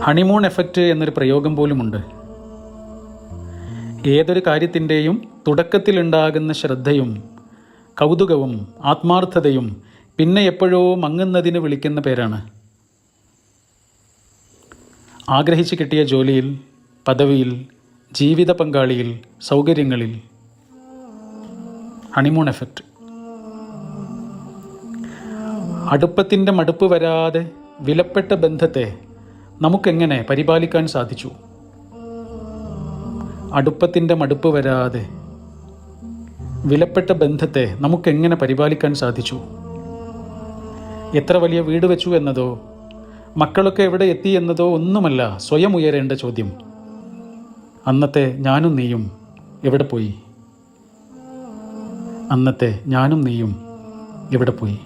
Honeymoon effect എന്നൊരു പ്രയോഗം പോലുമുണ്ട്. ഏതൊരു കാര്യത്തിൻ്റെയും തുടക്കത്തിലുണ്ടാകുന്ന ശ്രദ്ധയും കൗതുകവും ആത്മാർത്ഥതയും പിന്നെ എപ്പോഴോ മങ്ങുന്നതിന് വിളിക്കുന്ന പേരാണ്. ആഗ്രഹിച്ച് കിട്ടിയ ജോലിയിൽ, പദവിയിൽ, ജീവിത പങ്കാളിയിൽ, സൗകര്യങ്ങളിൽ. Honeymoon effect. അടുപ്പത്തിൻ്റെ മടുപ്പ് വരാതെ വിലപ്പെട്ട ബന്ധത്തെ നമുക്കെങ്ങനെ പരിപാലിക്കാൻ സാധിച്ചു? അടുപ്പത്തിൻ്റെ മടുപ്പ് വരാതെ വിലപ്പെട്ട ബന്ധത്തെ നമുക്കെങ്ങനെ പരിപാലിക്കാൻ സാധിച്ചു? എത്ര വലിയ വീട് വെച്ചു എന്നതോ മക്കളൊക്കെ എവിടെ എത്തി എന്നതോ ഒന്നുമല്ല സ്വയം ഉയരേണ്ട ചോദ്യം. അന്നത്തെ ഞാനും നീയും എവിടെ പോയി? അന്നത്തെ ഞാനും നീയും എവിടെ പോയി?